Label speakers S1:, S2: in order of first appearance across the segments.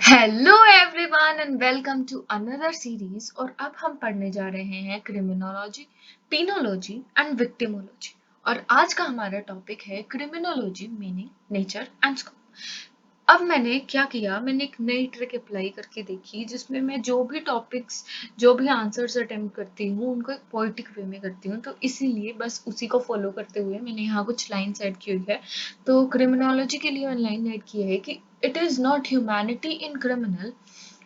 S1: Hello everyone and welcome to another series. और अब हम पढ़ने जा रहे हैं क्रिमिनोलॉजी, पीनोलॉजी एंड विक्टिमोलॉजी। और आज का हमारा टॉपिक है criminology, meaning, nature and scope. अब मैंने क्या किया, मैंने एक नई ट्रिक अप्लाई करके देखी जिसमें मैं जो भी टॉपिक्स, जो भी आंसर्स अटेम्प्ट करती हूँ उनको एक पोइटिक वे में करती हूँ। तो इसीलिए बस उसी को फॉलो करते हुए मैंने यहाँ कुछ लाइन्स ऐड की हुई है। तो क्रिमिनोलॉजी के लिए मैंने लाइन ऐड की है कि it is not humanity in criminal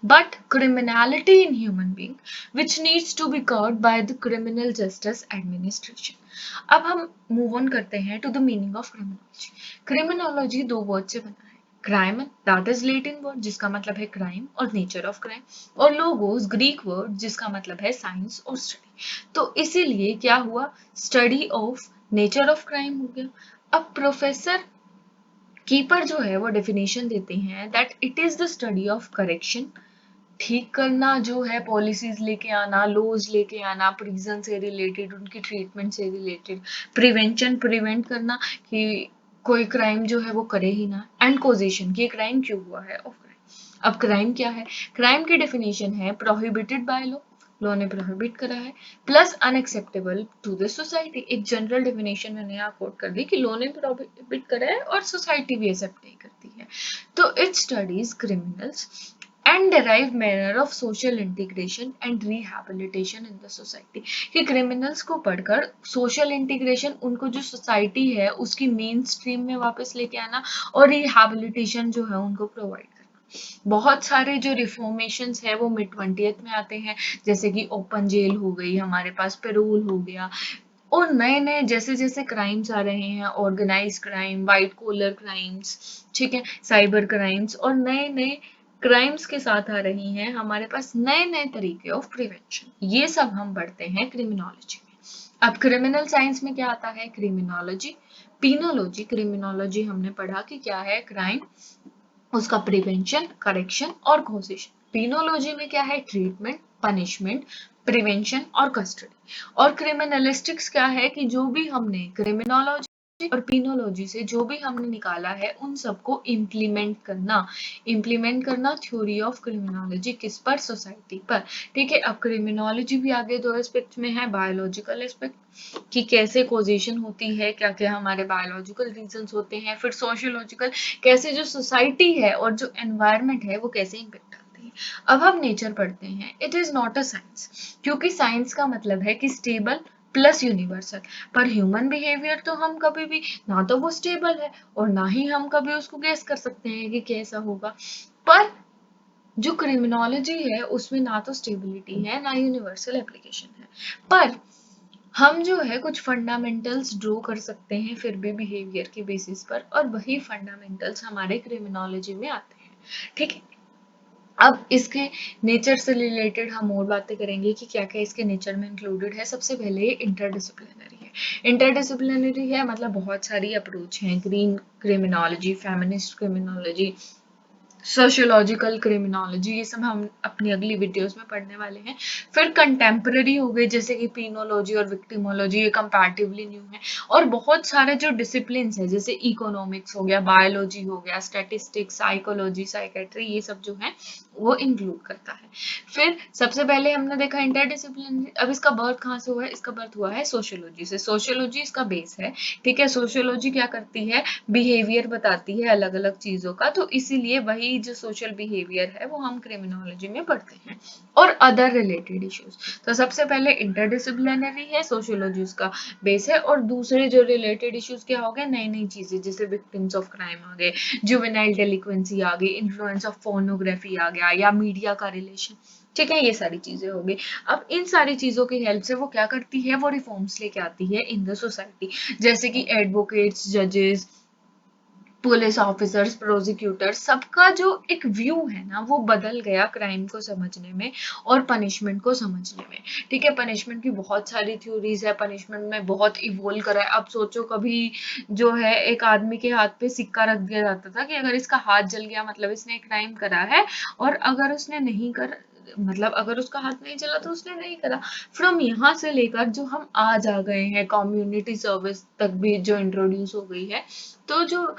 S1: but criminality in human being which needs to be curbed by the criminal justice administration. अब हम मूव ऑन करते हैं to the meaning of criminology. Criminology दो word से बना है, crime that is Latin word जिसका मतलब है क्राइम और नेचर ऑफ क्राइम, और लोगोस ग्रीक वर्ड जिसका मतलब है साइंस और स्टडी। तो इसीलिए क्या हुआ, study of nature of crime हो गया। अब प्रोफेसर कीपर जो है वो डेफिनेशन देते हैं that it is the study of correction, ठीक करना जो है, पॉलिसीज लेके आना, लॉज लेके आना, प्रिजन से रिलेटेड, उनकी ट्रीटमेंट से रिलेटेड, प्रिवेंशन, प्रिवेंट करना कि कोई क्राइम जो है वो करे ही ना, एंड कॉजेशन कि क्राइम क्यों हुआ है ऑफ क्राइम। अब क्राइम क्या है, क्राइम की डेफिनेशन है प्रोहिबिटेड बाय लॉ, लॉ ने प्रोहिबिट करा है, plus unacceptable to the society. एक जनरल डेफिनेशन मैंने यहाँ कोट कर दी कि लॉ ने प्रोहिबिट करा है और सोसाइटी भी एक्सेप्ट नहीं करती है। तो it studies criminals and derived manner of social integration and rehabilitation in the society, कि criminals को पढ़कर social integration, उनको जो society है उसकी मेन स्ट्रीम में वापस लेके आना, और rehabilitation जो है उनको प्रोवाइड करना। बहुत सारे जो रिफॉर्मेशंस है वो मिड 20th में आते हैं, जैसे कि ओपन जेल हो गई, हमारे पास पेरोल हो गया, और नए नए जैसे जैसे क्राइम्स आ रहे हैं, organise crime, white collar crimes, ठीक है, साइबर क्राइम्स, और नए नए क्राइम्स के साथ आ रही हैं हमारे पास नए नए तरीके ऑफ प्रिवेंशन। ये सब हम पढ़ते हैं क्रिमिनोलॉजी में। अब क्रिमिनल साइंस में क्या आता है, क्रिमिनोलॉजी, पीनोलॉजी। क्रिमिनोलॉजी हमने पढ़ा कि क्या है, क्राइम, उसका प्रिवेंशन, करेक्शन और कॉजेशन। पीनोलॉजी में क्या है, ट्रीटमेंट, पनिशमेंट, प्रिवेंशन और कस्टडी। और क्रिमिनलिस्टिक्स क्या है कि जो भी हमने क्रिमिनोलॉजी और पीनोलॉजी से जो भी हमने निकाला है उन सबको इम्प्लीमेंट करना थ्योरी ऑफ क्रिमिनोलॉजी किस पर, सोसाइटी पर। ठीक है, अब क्रिमिनोलॉजी भी आगे दो एस्पेक्ट में है, बायोलॉजिकल एस्पेक्ट कि कैसे कॉजेशन होती है, क्या क्या हमारे बायोलॉजिकल रीजंस होते हैं, फिर सोशियोलॉजिकल कैसे जो सोसाइटी है और जो एनवायरनमेंट है वो कैसे इम्पेक्ट डालती है। अब हम नेचर पढ़ते हैं, it is not a science, क्योंकि साइंस का मतलब है कि स्टेबल प्लस यूनिवर्सल, पर ह्यूमन बिहेवियर तो हम कभी भी, ना तो वो स्टेबल है और ना ही हम कभी उसको गेस कर सकते हैं कि कैसा होगा। पर जो क्रिमिनोलॉजी है उसमें ना तो स्टेबिलिटी है ना यूनिवर्सल एप्लीकेशन है, पर हम जो है कुछ फंडामेंटल्स ड्रॉ कर सकते हैं फिर भी बिहेवियर के बेसिस पर, और वही फंडामेंटल्स हमारे क्रिमिनोलॉजी में आते हैं। ठीक है, अब इसके नेचर से रिलेटेड हम और बातें करेंगे कि क्या क्या इसके नेचर में इंक्लूडेड है। सबसे पहले ये इंटरडिसिप्लिनरी है। इंटरडिसिप्लिनरी है मतलब बहुत सारी अप्रोच हैं, green criminology, feminist criminology, sociological criminology, ये सब हम अपनी अगली वीडियोस में पढ़ने वाले हैं। फिर कंटेम्पररी हो गए जैसे कि पीनोलॉजी और विक्टिमोलॉजी, ये कंपैरेटिवली न्यू है। और बहुत सारे जो डिसिप्लिन्स है जैसे इकोनॉमिक्स हो गया, बायोलॉजी हो गया, स्टैटिस्टिक्स, साइकोलॉजी, साइकेट्री, ये सब जो है वो इंक्लूड करता है। फिर सबसे पहले हमने देखा इंटरडिसिप्लिनरी। अब इसका बर्थ कहाँ से हुआ है, इसका बर्थ हुआ है सोशियोलॉजी से। सोशियोलॉजी इसका बेस है। ठीक है, सोशियोलॉजी क्या करती है, बिहेवियर बताती है अलग अलग चीजों का, तो इसीलिए वही जो सोशल बिहेवियर है वो हम क्रिमिनोलॉजी में पढ़ते हैं, और अदर रिलेटेड इश्यूज। तो सबसे पहले इंटरडिसिप्लिनरी है, सोशियोलॉजी उसका बेस है, और दूसरे जो रिलेटेड इश्यूज क्या हो गए, नई नई चीजें जैसे विक्टिम्स ऑफ क्राइम आ गए, जुवेनाइल डेलिक्वेंसी आ गई, इन्फ्लुएंस ऑफ पोर्नोग्राफी आ गया, या मीडिया का रिलेशन। ठीक है, ये सारी चीजें हो गई। अब इन सारी चीजों की हेल्प से वो क्या करती है, वो रिफॉर्म्स लेके आती है इन द सोसाइटी, जैसे कि एडवोकेट्स, जजेस, पुलिस ऑफिसर्स, प्रोसिक्यूटर, सबका जो एक व्यू है ना वो बदल गया क्राइम को समझने में और पनिशमेंट को समझने में। ठीक है, पनिशमेंट की बहुत सारी थ्योरीज है, पनिशमेंट में बहुत इवोल्व करा है। अब सोचो कभी जो है एक आदमी के हाथ पे सिक्का रख दिया जाता था कि अगर इसका हाथ जल गया मतलब इसने क्राइम करा है, और अगर उसने नहीं कर, मतलब अगर उसका हाथ नहीं चला तो उसने नहीं करा। फ्रॉम यहाँ से लेकर जो हम आज आ गए हैं कम्युनिटी सर्विस तक भी जो इंट्रोड्यूस हो गई है, तो जो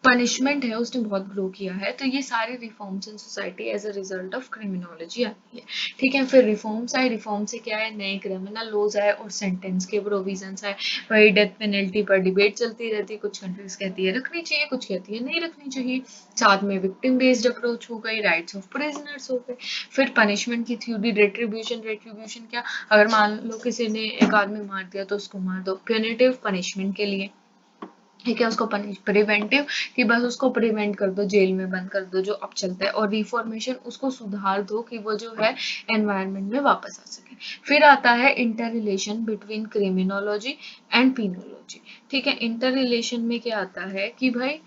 S1: पनिशमेंट है उसने बहुत ग्रो किया है, तो ये सारे reforms in society as a result of criminology आती है। ठीक है, फिर रिफॉर्म्स आए, रिफॉर्म से क्या है, नए क्रिमिनल लॉज आए और सेंटेंस के प्रोविजंस आए। वही डेथ पेनल्टी पर डिबेट चलती रहती है, कुछ कंट्रीज कहती है रखनी चाहिए, कुछ कहती है नहीं रखनी चाहिए। साथ में विक्टिम बेस्ड अप्रोच हो गई, राइट्स ऑफ प्रिजनर्स हो गए। फिर पनिशमेंट की थ्योरी, रेट्रीब्यूशन। रेट्रीब्यूशन क्या, अगर मान लो किसी ने एक आदमी मार दिया तो उसको मार दो, प्यूनिटिव पनिशमेंट के लिए। ठीक है, उसको पनिश, प्रिवेंटिव कि बस उसको प्रिवेंट कर दो, जेल में बंद कर दो जो अब चलता है, और रिफॉर्मेशन उसको सुधार दो कि वो जो है एनवायरनमेंट में वापस आ सके। फिर आता है inter relation between criminology and penology. ठीक है, इंटर रिलेशन में क्या आता है कि भाई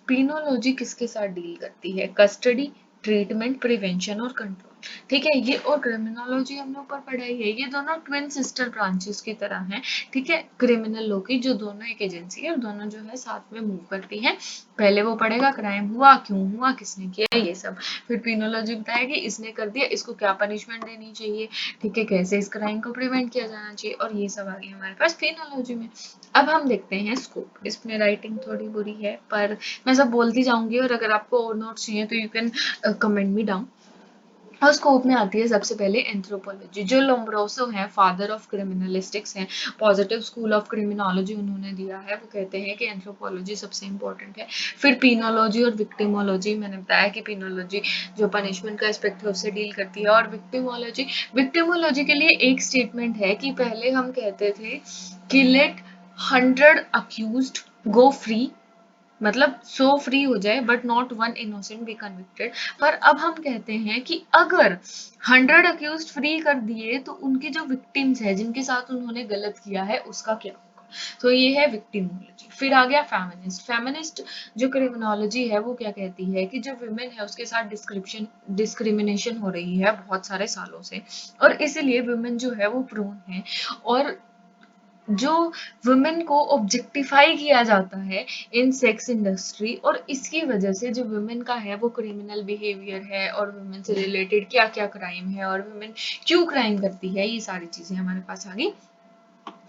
S1: पीनोलॉजी किसके साथ डील करती है, कस्टडी, ट्रीटमेंट, प्रिवेंशन और कंट्रोल। ठीक है, ये और क्रिमिनोलॉजी हमने ऊपर पढ़ाई है, ये दोनों ट्विन सिस्टर ब्रांचेस की तरह हैं। ठीक है, क्रिमिनल लॉ की जो दोनों एक एजेंसी है और दोनों जो है साथ में मूव करती हैं। पहले वो पढ़ेगा क्राइम हुआ, क्यों हुआ, किसने किया, ये सब। फिर पीनोलॉजी बताएगी इसने कर दिया, इसको क्या पनिशमेंट देनी चाहिए। ठीक है, कैसे इस क्राइम को प्रिवेंट किया जाना चाहिए, और ये सब आ गया हमारे पास पीनोलॉजी में। अब हम देखते हैं स्कोप। इसमें राइटिंग थोड़ी बुरी है पर मैं सब बोलती जाऊंगी, और अगर आपको और नोट्स चाहिए तो you can comment me down. और स्कोप में आती है सबसे पहले एंथ्रोपोलॉजी। जो लोम्ब्रोसो हैं, फादर ऑफ क्रिमिनलिस्टिक्स हैं, पॉजिटिव स्कूल ऑफ क्रिमिनोलॉजी उन्होंने दिया है, वो कहते हैं कि एंथ्रोपोलॉजी सबसे इंपॉर्टेंट है। फिर पीनोलॉजी और विक्टिमोलॉजी, मैंने बताया कि पीनोलॉजी जो पनिशमेंट का एस्पेक्ट है उससे डील करती है, और विक्टिमोलॉजी, विक्टिमोलॉजी के लिए एक स्टेटमेंट है कि पहले हम कहते थे कि लेट 100 अक्यूज्ड गो फ्री, मतलब 100 फ्री हो जाए but not one innocent be convicted. पर अब हम कहते हैं कि अगर 100 अक्यूज फ्री कर दिए तो उनकी जो विक्टिम्स है जिनके साथ उन्होंने गलत किया है उसका क्या होगा। तो ये है विक्टिमोलॉजी। फिर आ गया फेमिनिस्ट। फेमिनिस्ट जो क्रिमिनोलॉजी है वो क्या कहती है कि जो विमेन है उसके साथ डिस्क्रिमिनेशन हो रही है बहुत सारे सालों से, और इसीलिए विमेन जो है वो प्रोन है, और जो वुमेन को ऑब्जेक्टिफाई किया जाता है इन सेक्स इंडस्ट्री, और इसकी वजह से जो वुमेन का है वो क्रिमिनल बिहेवियर है, और वुमेन से रिलेटेड क्या क्या क्राइम है और वुमेन क्यों क्राइम करती है, ये सारी चीजें हमारे पास आ गई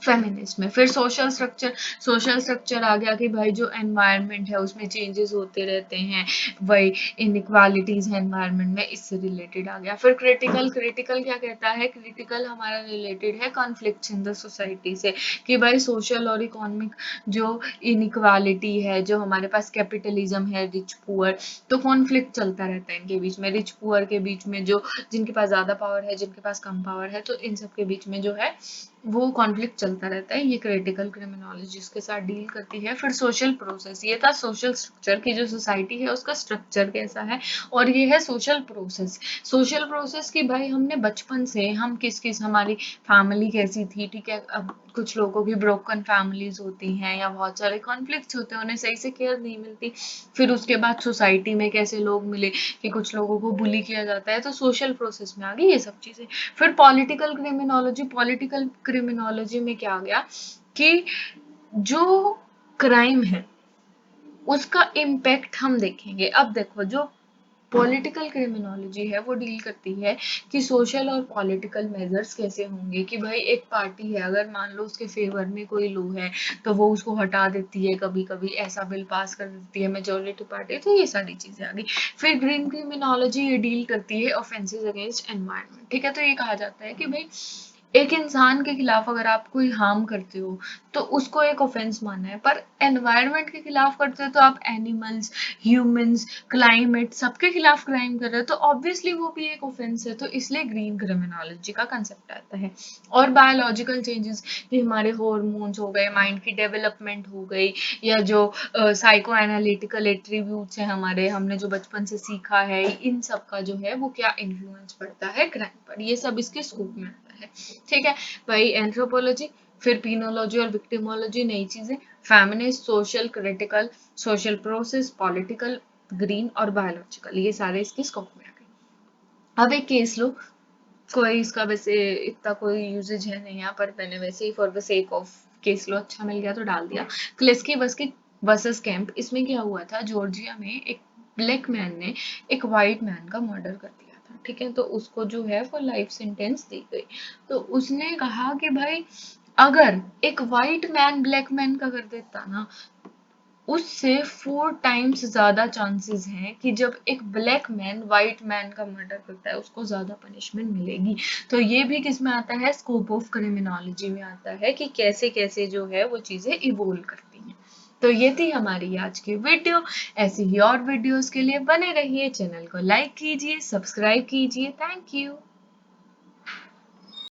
S1: फेमिनिस्ट में। फिर सोशल स्ट्रक्चर। सोशल स्ट्रक्चर आ गया कि भाई जो एनवायरनमेंट है उसमें चेंजेस होते रहते हैं, वही इनइक्वालिटीज है एनवायरनमेंट में, इससे रिलेटेड आ गया। फिर क्रिटिकल। क्रिटिकल क्या कहता है, क्रिटिकल हमारा रिलेटेड है कॉन्फ्लिक्ट्स इन द सोसाइटी से, कि भाई सोशल और इकोनॉमिक जो इनइक्वालिटी है, जो हमारे पास कैपिटलिज्म है, रिच पुअर, तो कॉन्फ्लिक्ट चलता रहता है इनके बीच में, रिच पुअर के बीच में, जो जिनके पास ज्यादा पावर है, जिनके पास कम पावर है, तो इन सब के बीच में जो है वो कॉन्फ्लिक्ट चलता रहता है। ये क्रिटिकल क्रिमिनोलॉजी इसके साथ डील करती है। फिर सोशल प्रोसेस, ये था सोशल स्ट्रक्चर की जो सोसाइटी है उसका स्ट्रक्चर कैसा है, और ये है सोशल प्रोसेस। सोशल प्रोसेस की भाई हमने बचपन से हम किस किस, हमारी फैमिली कैसी थी। ठीक है, अब कुछ लोगों की ब्रोकन फैमिलीज होती हैं या बहुत सारे कॉन्फ्लिक्ट्स होते हैं, उन्हें सही से केयर नहीं मिलती। फिर उसके बाद सोसाइटी में कैसे लोग मिले कि कुछ लोगों को बुली किया जाता है, तो सोशल प्रोसेस में आ गई ये सब चीजें। फिर पॉलिटिकल क्रिमिनोलॉजी। पॉलिटिकल क्रिमिनोलॉजी में क्या आ गया कि जो क्राइम है उसका इम्पैक्ट हम देखेंगे। अब देखो, जो पॉलिटिकल क्रिमिनोलॉजी है वो डील करती है कि सोशल और पॉलिटिकल मेजर्स कैसे होंगे, कि भाई एक पार्टी है, अगर मान लो उसके फेवर में कोई लॉ है तो वो उसको हटा देती है, कभी कभी ऐसा बिल पास कर देती है मेजोरिटी पार्टी, तो ये सारी चीजें आ गई। फिर ग्रीन क्रिमिनोलॉजी ये डील करती है ऑफेंसेस अगेंस्ट एनवायरनमेंट। ठीक है, तो ये कहा जाता है कि भाई एक इंसान के खिलाफ अगर आप कोई हार्म करते हो तो उसको एक ऑफेंस मानना है, पर एनवायरनमेंट के खिलाफ करते हो तो आप एनिमल्स, ह्यूमंस, क्लाइमेट, सबके खिलाफ क्राइम कर रहे हो, तो ऑब्वियसली वो भी एक ऑफेंस है, तो इसलिए ग्रीन क्रिमिनोलॉजी का कंसेप्ट आता है। और बायोलॉजिकल चेंजेस, कि हमारे हॉर्मोन्स हो गए, माइंड की डेवलपमेंट हो गई, या जो साइको एनालिटिकल एट्रीब्यूट्स है हमारे, हमने जो बचपन से सीखा है, इन सब का जो है वो क्या इन्फ्लुएंस पड़ता है क्राइम पर, ये सब इसके स्कोप में आता है। ठीक है भाई, एंथ्रोपोलॉजी, फिर पीनोलॉजी और विक्टिमोलॉजी नई चीजें, feminist, social, critical, social process, political, green और बायोलॉजिकल, ये सारे इसके स्कोप में आ गए। अब एक केस लो, कोई इसका वैसे इतना कोई यूजेज है नहीं यहाँ पर, मैंने वैसे ही for the sake of case लो अच्छा मिल गया तो डाल दिया। क्लेस्की बस्की वर्सेस कैंप। इसमें क्या हुआ था, जॉर्जिया में एक ब्लैक मैन ने एक वाइट मैन का मर्डर कर दिया था। ठीक है, तो उसको जो है वो लाइफ सेंटेंस दी गई। तो उसने कहा कि भाई अगर एक वाइट मैन ब्लैक मैन का कर देता ना, उससे 4 टाइम्स ज़्यादा चांसेस हैं कि जब एक ब्लैक मैन व्हाइट मैन का मर्डर करता है उसको ज़्यादा पनिशमेंट मिलेगी। तो ये भी किस में आता है, स्कोप ऑफ क्रिमिनोलॉजी में आता है कि कैसे कैसे जो है वो चीज़ें इवोल्व करती हैं। तो ये थी हमारी आज की वीडियो। ऐसी ही और वीडियोस के लिए बने रहिए, चैनल को लाइक कीजिए, सब्सक्राइब कीजिए। Thank you.